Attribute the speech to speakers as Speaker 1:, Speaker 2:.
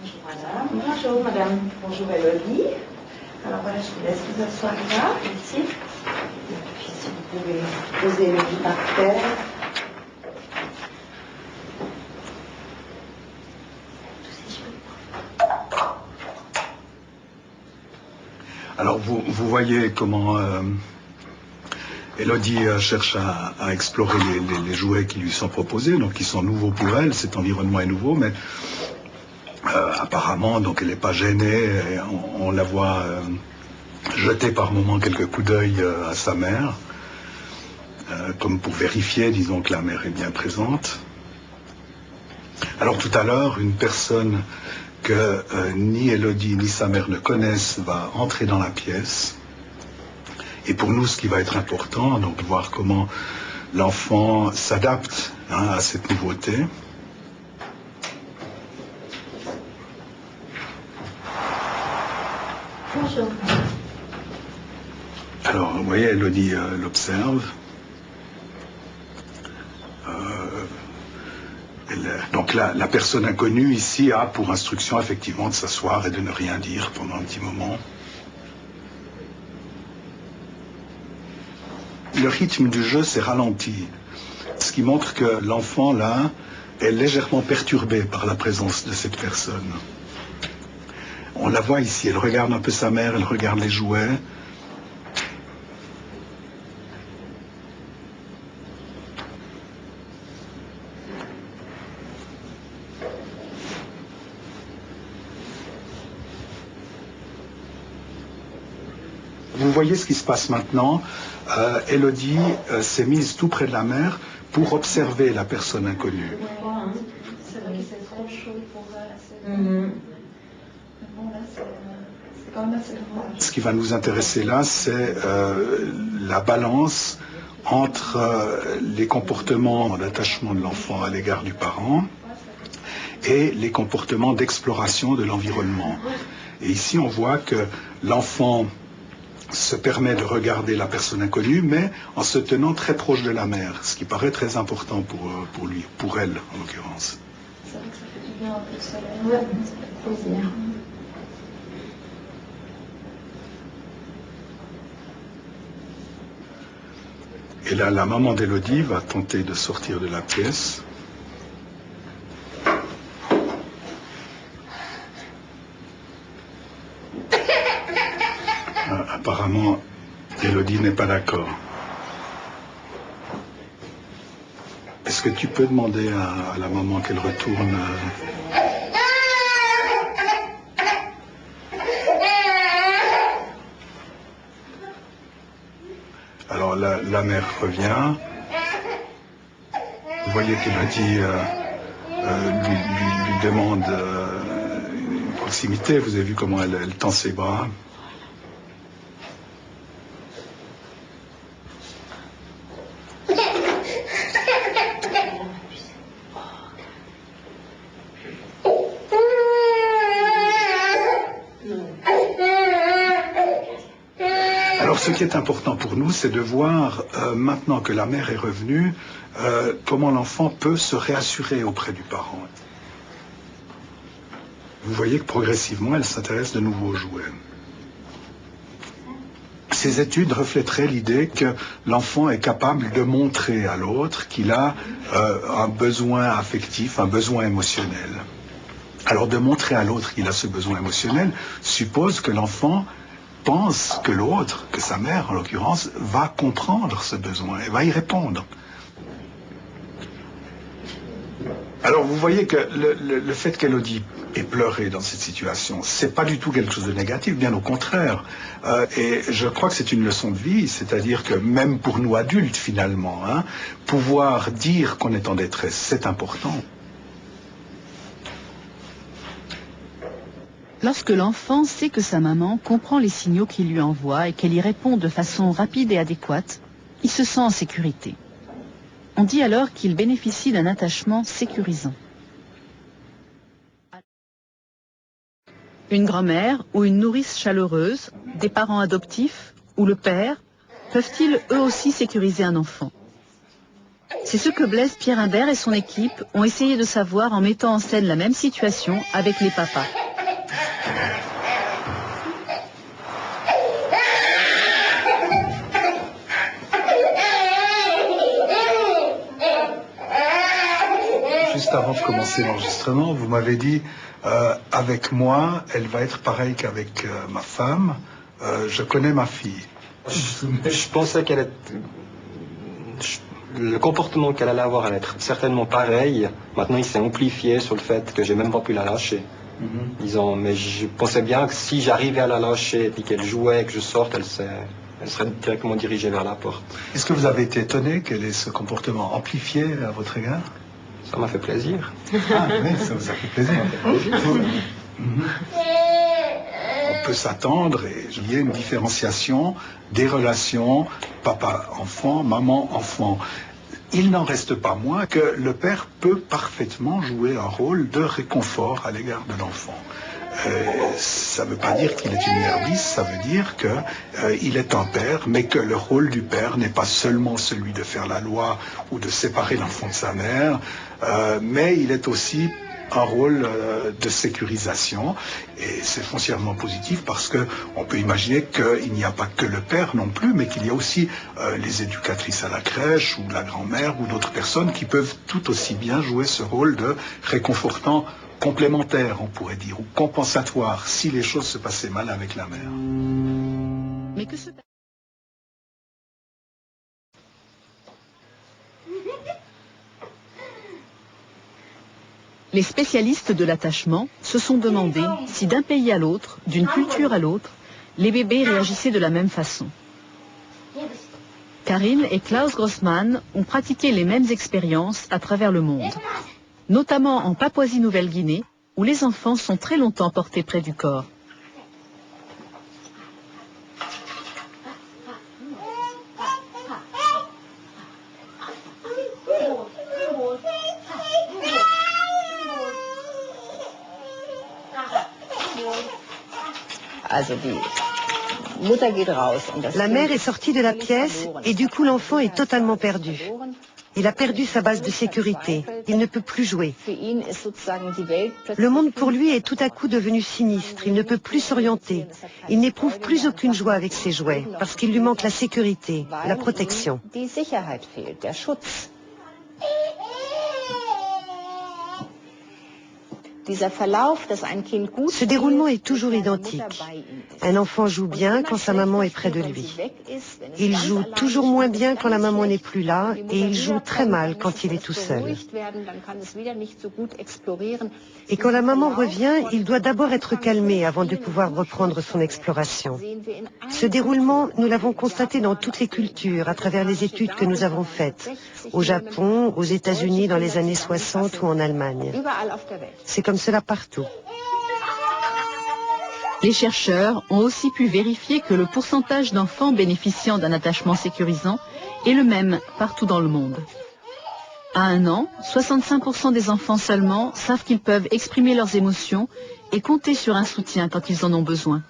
Speaker 1: Bonjour madame. Bonjour Elodie. Alors voilà, je vous laisse vous asseoir là, ici. Et puis si vous pouvez poser Elodie par terre.
Speaker 2: Alors vous voyez comment Elodie cherche à explorer les jouets qui lui sont proposés, donc qui sont nouveaux pour elle, cet environnement est nouveau, mais apparemment donc elle n'est pas gênée, et on la voit jeter par moments quelques coups d'œil à sa mère, comme pour vérifier, disons, que la mère est bien présente. Alors tout à l'heure, une personne que ni Elodie ni sa mère ne connaissent va entrer dans la pièce. Et pour nous, ce qui va être important, donc voir comment l'enfant s'adapte à cette nouveauté.
Speaker 1: Bonjour.
Speaker 2: Alors, vous voyez, Elodie l'observe. Donc la personne inconnue ici a pour instruction effectivement de s'asseoir et de ne rien dire pendant un petit moment. Le rythme du jeu s'est ralenti, ce qui montre que l'enfant là est légèrement perturbé par la présence de cette personne. On la voit ici, elle regarde un peu sa mère, elle regarde les jouets. Vous voyez ce qui se passe maintenant. Elodie s'est mise tout près de la mère pour observer la personne inconnue.
Speaker 1: C'est vrai que c'est trop chaud pour elle. Bon, là, c'est quand même assez grand.
Speaker 2: Ce qui va nous intéresser là, c'est la balance entre les comportements d'attachement de l'enfant à l'égard du parent et les comportements d'exploration de l'environnement. Et ici, on voit que l'enfant se permet de regarder la personne inconnue, mais en se tenant très proche de la mère, ce qui paraît très important pour lui, pour elle en l'occurrence.
Speaker 1: C'est vrai que ça fait du bien un peu de soleil. Ouais, ça fait plaisir.
Speaker 2: Et là, la maman d'Elodie va tenter de sortir de la pièce. Apparemment, Elodie n'est pas d'accord. Est-ce que tu peux demander à la maman qu'elle retourne Alors la mère revient. Vous voyez qu'Elodie lui demande une proximité. Vous avez vu comment elle tend ses bras. Alors ce qui est important pour nous, c'est de voir, maintenant que la mère est revenue, comment l'enfant peut se réassurer auprès du parent. Vous voyez que progressivement, elle s'intéresse de nouveau aux jouets. Ces études reflèteraient l'idée que l'enfant est capable de montrer à l'autre qu'il a un besoin affectif, un besoin émotionnel. Alors de montrer à l'autre qu'il a ce besoin émotionnel suppose que l'enfant pense que l'autre, que sa mère en l'occurrence, va comprendre ce besoin et va y répondre. Alors vous voyez que le fait qu'Elodie ait pleuré dans cette situation, c'est pas du tout quelque chose de négatif, bien au contraire. Et je crois que c'est une leçon de vie, c'est-à-dire que même pour nous adultes finalement, pouvoir dire qu'on est en détresse, c'est important.
Speaker 3: Lorsque l'enfant sait que sa maman comprend les signaux qu'il lui envoie et qu'elle y répond de façon rapide et adéquate, il se sent en sécurité. On dit alors qu'il bénéficie d'un attachement sécurisant. Une grand-mère ou une nourrice chaleureuse, des parents adoptifs ou le père, peuvent-ils eux aussi sécuriser un enfant? C'est ce que Blaise Pierre Imbert et son équipe ont essayé de savoir en mettant en scène la même situation avec les papas.
Speaker 2: Juste avant de commencer l'enregistrement, vous m'avez dit avec moi, elle va être pareille qu'avec ma femme. Je connais ma fille.
Speaker 4: Je pensais qu'elle est... Le comportement qu'elle allait avoir allait être certainement pareil. Maintenant, il s'est amplifié sur le fait que j'ai même pas pu la lâcher. Disons, mais je pensais bien que si j'arrivais à la lâcher et puis qu'elle jouait et que je sorte, elle serait directement dirigée vers la porte.
Speaker 2: Est-ce que vous avez été étonné qu'elle ait ce comportement amplifié à votre égard?
Speaker 4: Ça m'a fait plaisir.
Speaker 2: Ah oui, ça vous a fait plaisir. On peut s'attendre et il y a une différenciation des relations papa-enfant, maman-enfant. Il n'en reste pas moins que le père peut parfaitement jouer un rôle de réconfort à l'égard de l'enfant. Ça ne veut pas dire qu'il est une merdise, ça veut dire qu'il est un père, mais que le rôle du père n'est pas seulement celui de faire la loi ou de séparer l'enfant de sa mère, mais il est aussi un rôle de sécurisation, et c'est foncièrement positif parce qu'on peut imaginer qu'il n'y a pas que le père non plus, mais qu'il y a aussi les éducatrices à la crèche ou la grand-mère ou d'autres personnes qui peuvent tout aussi bien jouer ce rôle de réconfortant complémentaire, on pourrait dire, ou compensatoire si les choses se passaient mal avec la mère.
Speaker 3: Mais que se passe ? Les spécialistes de l'attachement se sont demandé si d'un pays à l'autre, d'une culture à l'autre, les bébés réagissaient de la même façon. Karine et Klaus Grossmann ont pratiqué les mêmes expériences à travers le monde, notamment en Papouasie-Nouvelle-Guinée, où les enfants sont très longtemps portés près du corps.
Speaker 5: La mère est sortie de la pièce et du coup l'enfant est totalement perdu. Il a perdu sa base de sécurité. Il ne peut plus jouer. Le monde pour lui est tout à coup devenu sinistre. Il ne peut plus s'orienter. Il n'éprouve plus aucune joie avec ses jouets parce qu'il lui manque la sécurité, la protection. Ce déroulement est toujours identique. Un enfant joue bien quand sa maman est près de lui. Il joue toujours moins bien quand la maman n'est plus là et il joue très mal quand il est tout seul. Et quand la maman revient, il doit d'abord être calmé avant de pouvoir reprendre son exploration. Ce déroulement, nous l'avons constaté dans toutes les cultures à travers les études que nous avons faites, au Japon, aux États-Unis dans les années 60 ou en Allemagne. C'est comme cela partout.
Speaker 3: Les chercheurs ont aussi pu vérifier que le pourcentage d'enfants bénéficiant d'un attachement sécurisant est le même partout dans le monde. À 1 an, 65% des enfants seulement savent qu'ils peuvent exprimer leurs émotions et compter sur un soutien quand ils en ont besoin.